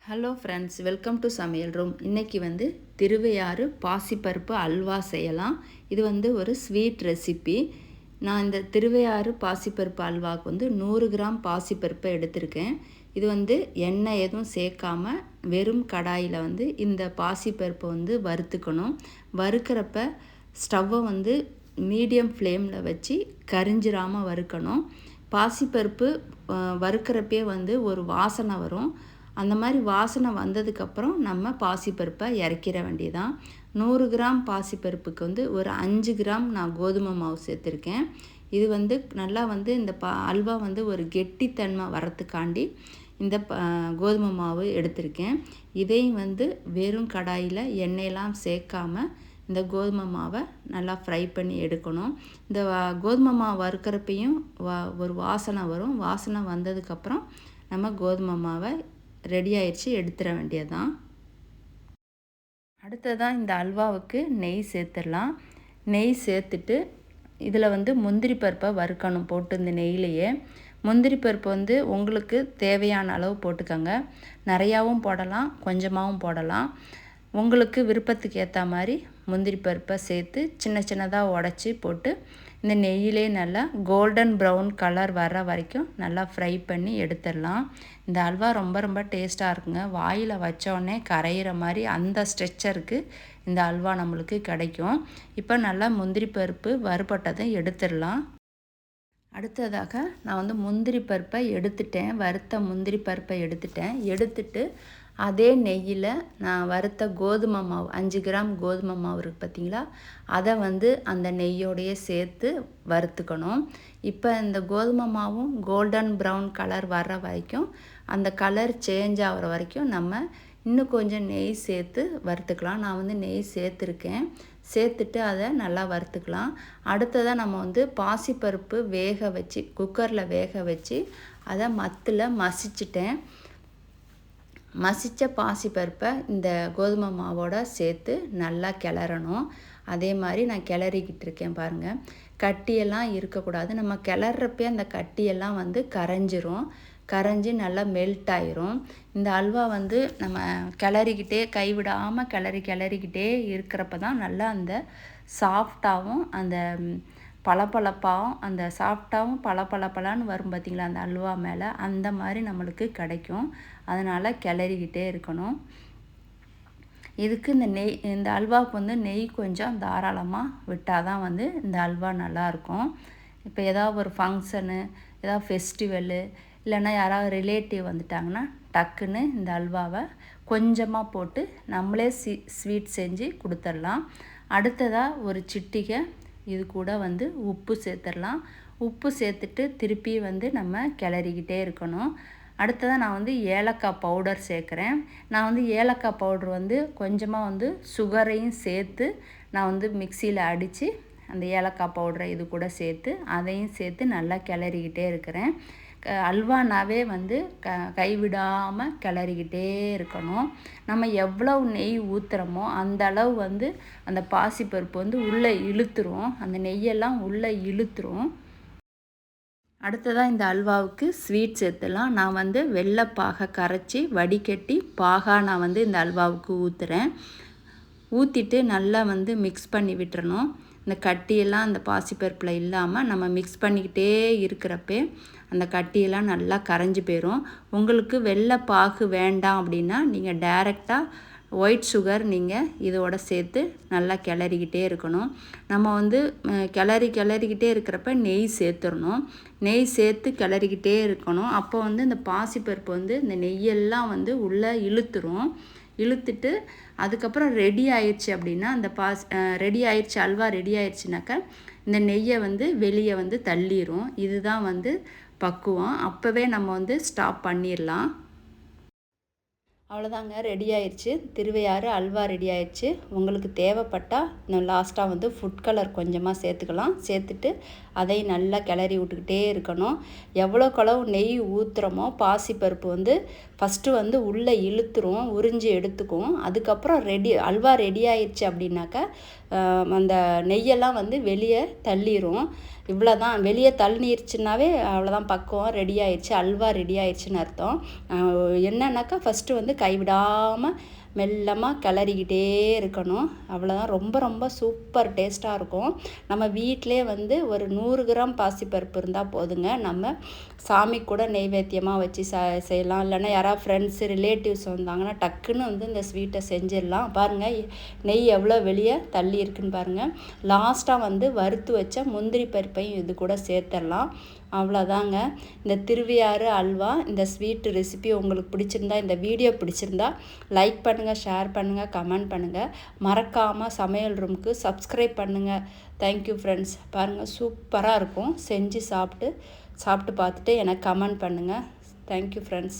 Hello friends, welcome to சமையல் room. இன்றைக்கி திருவையாறு பாசிப்பருப்பு அல்வா செய்யலாம். இது ஒரு ஸ்வீட் ரெசிபி. நான் இந்த திருவையாறு பாசிப்பருப்பு அல்வாவுக்கு 100 கிராம் பாசிப்பருப்பை எடுத்திருக்கேன். இது எண்ணெய் எதுவும் சேர்க்காமல் வெறும் கடாயில் இந்த பாசிப்பருப்பை வறுத்துக்கணும். வறுக்கிறப்ப ஸ்டவ்வை மீடியம் ஃப்ளேமில் வச்சு கரிஞ்சிராமல் வறுக்கணும். பாசிப்பருப்பு வறுக்கிறப்பே ஒரு வாசனை வரும். அந்த மாதிரி வாசனை வந்ததுக்கப்புறம் நம்ம பாசிப்பருப்பை இறக்கிற வேண்டியதான். 100 கிராம் பாசிப்பருப்புக்கு ஒரு 5 கிராம் நான் கோதுமை மாவு சேர்த்துருக்கேன். இது நல்லா இந்த அல்வா ஒரு கெட்டித்தன்மை வரத்துக்காண்டி இந்த கோதுமை மாவு எடுத்திருக்கேன். இதையும் வெறும் கடாயில் எண்ணெயெல்லாம் சேர்க்காமல் இந்த கோதுமை மாவை நல்லா ஃப்ரை பண்ணி எடுக்கணும். இந்த கோதுமை மாவு வறுக்கிறப்பையும் ஒரு வாசனை வரும். வாசனை வந்ததுக்கப்புறம் நம்ம கோதுமை மாவை ரெடி ஆயிடுச்சு, எடுத்துட வேண்டியதுதான். அடுத்ததான் இந்த அல்வாவுக்கு நெய் சேர்த்துடலாம். நெய் சேர்த்துட்டு இதில் முந்திரி பருப்பை வறுக்கணும் போட்டு இந்த நெய்யிலையே. முந்திரி பருப்பு உங்களுக்கு தேவையான அளவு போட்டுக்கோங்க. நிறையாவும் போடலாம், கொஞ்சமாகவும் போடலாம். உங்களுக்கு விருப்பத்துக்கு ஏற்ற மாதிரி முந்திரி பருப்பை சேர்த்து சின்ன சின்னதாக உடச்சி போட்டு இந்த நெய்யிலே நல்லா கோல்டன் ப்ரௌன் கலர் வர்ற வரைக்கும் நல்லா ஃப்ரை பண்ணி எடுத்துடலாம். இந்த அல்வா ரொம்ப ரொம்ப டேஸ்ட்டாக இருக்குங்க. வாயில் வச்சோடனே கரையிற மாதிரி அந்த ஸ்ட்ரெச்சருக்கு இந்த அல்வா நம்மளுக்கு கிடைக்கும். இப்போ நல்லா முந்திரி பருப்பு வறுபட்டதை எடுத்துடலாம். அடுத்ததாக நான் முந்திரி பருப்பை எடுத்துட்டேன். வறுத்த முந்திரி பருப்பை எடுத்துட்டு அதே நெய்யில் நான் வறுத்த கோதுமை மாவு 5 கிராம் கோதுமை மாவு இருக்குது பார்த்தீங்களா, அதை அந்த நெய்யோடையே சேர்த்து வறுத்துக்கணும். இப்போ இந்த கோதுமை மாவும் கோல்டன் ப்ரௌன் கலர் வர்ற வரைக்கும், அந்த கலர் சேஞ்ச் ஆகிற வரைக்கும் நம்ம இன்னும் கொஞ்சம் நெய் சேர்த்து வறுத்துக்கலாம். நான் நெய் சேர்த்துருக்கேன். சேர்த்துட்டு அதை நல்லா வறுத்துக்கலாம். அடுத்ததாக நம்ம பாசிப்பருப்பு வேக வச்சு குக்கரில் வேக வச்சு அதை மத்தில் மசிச்சிட்டேன். மசித்த பாசிப்பருப்பை இந்த கோதுமை மாவோடு சேர்த்து நல்லா கிளறணும். அதே மாதிரி நான் கிளறிக்கிட்டு இருக்கேன் பாருங்கள். கட்டியெல்லாம் இருக்கக்கூடாது. நம்ம கிளறப்பே அந்த கட்டியெல்லாம் கரைஞ்சி நல்லா மெல்ட் ஆயிரும். இந்த அல்வா நம்ம கிளறிக்கிட்டே கைவிடாமல் கிளறிக்கிட்டே இருக்கிறப்ப தான் நல்லா அந்த சாஃப்டாகவும் அந்த பளபளப்பாகவும் அந்த சாஃப்டாகவும் பளபளன்னு வரும் பார்த்திங்களா அந்த அல்வா மேலே, அந்த மாதிரி நம்மளுக்கு கிடைக்கும். அதனால் கிளறிக்கிட்டே இருக்கணும். இதுக்கு இந்த அல்வாவுக்கு நெய் கொஞ்சம் தாராளமாக விட்டால் தான் இந்த அல்வா நல்லாயிருக்கும். இப்போ ஏதாவது ஒரு ஃபங்க்ஷனு, ஏதாவது ஃபெஸ்டிவலு, இல்லைன்னா யாராவது ரிலேட்டிவ் வந்துட்டாங்கன்னா டக்குன்னு இந்த அல்வாவை கொஞ்சமாக போட்டு நம்மளே ஸ்வீட் செஞ்சு கொடுத்துடலாம். அடுத்ததாக ஒரு சிட்டிகை இது கூட உப்பு சேர்த்துடலாம். உப்பு சேர்த்துட்டு திருப்பி நம்ம கிளறிக்கிட்டே இருக்கணும். அடுத்ததாக நான் ஏலக்காய் பவுடர் சேர்க்குறேன். நான் ஏலக்காய் பவுடர் கொஞ்சமாக சுகரையும் சேர்த்து நான் மிக்சியில் அடித்து அந்த ஏலக்காய் பவுடரை இது கூட சேர்த்து அதையும் சேர்த்து நல்லா கிளறிக்கிட்டே இருக்கிறேன். அல்வானாவே கைவிடாமல் கிளறிக்கிட்டே இருக்கணும். நம்ம எவ்வளவு நெய் ஊற்றுறோமோ அந்த அளவு அந்த பாசிப்பருப்பு உள்ளே இழுத்துரும். அந்த நெய்யெல்லாம் உள்ளே இழுத்துரும். அடுத்ததாக இந்த அல்வாவுக்கு ஸ்வீட் சேர்த்துலாம். நான் வெள்ளைப்பாகை கரைச்சி வடிகட்டி பாகா நான் இந்த அல்வாவுக்கு ஊற்றுறேன். ஊற்றிட்டு நல்லா மிக்ஸ் பண்ணி விட்டுறணும். இந்த கட்டியெல்லாம் அந்த பாசிப்பருப்பில் இல்லாமல் நம்ம மிக்ஸ் பண்ணிக்கிட்டே இருக்கிறப்பே அந்த கட்டியெல்லாம் நல்லா கரைஞ்சி போயிடும். உங்களுக்கு வெள்ளைப்பாகு வேண்டாம் அப்படின்னா நீங்கள் டைரெக்டாக ஒயிட் சுகர் நீங்கள் இதோட சேர்த்து நல்லா கிளறிக்கிட்டே இருக்கணும். நம்ம கிளறிக்கிட்டே இருக்கிறப்ப நெய் சேர்த்துடணும். நெய் சேர்த்து கிளறிக்கிட்டே இருக்கணும். அப்போ இந்த பாசிப்பருப்பு இந்த நெய்யெல்லாம் உள்ளே இழுத்துட்டு அதுக்கப்புறம் ரெடி ஆயிடுச்சு அப்படின்னா அந்த ரெடி ஆயிடுச்சு, அல்வா ரெடி ஆயிடுச்சுனாக்கா இந்த நெய்யை வெளியே தள்ளிடும். இதுதான் பக்குவம். அப்போவே நம்ம ஸ்டாப் பண்ணிடலாம். அவ்வளோதாங்க, ரெடி ஆயிடுச்சு. திருவையாறு அல்வா ரெடி ஆயிடுச்சு. உங்களுக்கு தேவைப்பட்டால் இன்னும் லாஸ்ட்டாக ஃபுட் கலர் கொஞ்சமாக சேர்த்துக்கலாம். சேர்த்துட்டு அதை நல்லா கிளறி விட்டுக்கிட்டே இருக்கணும். எவ்வளோக்களவு நெய் ஊற்றுறோமோ பாசிப்பருப்பு ஃபஸ்ட்டு உள்ளே இழுத்துரும், உறிஞ்சி எடுத்துக்கும். அதுக்கப்புறம் அல்வா ரெடி ஆயிடுச்சு அப்படின்னாக்கா அந்த நெய்யெல்லாம் வெளியே தள்ளிடும். இவ்வளோ தான். வெளியே தள்ளிருச்சுனாவே அவ்வளோதான், பக்குவம் ரெடி ஆயிடுச்சு, அல்வா ரெடி ஆயிடுச்சுன்னு அர்த்தம். என்னன்னாக்கா ஃபஸ்ட்டு வந்து கைவிடாமல் மெல்லமாக கிளறிக்கிட்டே இருக்கணும். அவ்வளோதான். ரொம்ப ரொம்ப சூப்பர் டேஸ்ட்டாக இருக்கும். நம்ம வீட்டிலே வந்து ஒரு 100 கிராம் பாசிப்பருப்பு இருந்தால் போதுங்க. நம்ம சாமி கூட நெய்வேத்தியமாக வச்சு செய்யலாம். இல்லைன்னா யாராவது ஃப்ரெண்ட்ஸு ரிலேட்டிவ்ஸ் வந்தாங்கன்னா டக்குன்னு வந்து இந்த ஸ்வீட்டை செஞ்சிடலாம். பாருங்கள் நெய் எவ்வளோ வெளியே தள்ளி இருக்குன்னு பாருங்கள். லாஸ்ட்டாக வந்து வறுத்து வச்ச முந்திரி பருப்பையும் இது கூட சேர்த்துடலாம். அவ்வளோதாங்க. இந்த திருவையாறு அல்வா, இந்த ஸ்வீட்டு ரெசிபி உங்களுக்கு பிடிச்சிருந்தா, இந்த வீடியோ பிடிச்சிருந்தா லைக் பண்ணுங்கள், ஷேர் பண்ணுங்கள், கமெண்ட் பண்ணுங்கள். மறக்காமல் சமையல் ரூமுக்கு சப்ஸ்கிரைப் பண்ணுங்கள். Thank you friends. பாருங்கள் சூப்பராக இருக்கும். செஞ்சு சாப்பிட்டு பார்த்துட்டு எனக்கு கமெண்ட் பண்ணுங்கள். Thank you friends.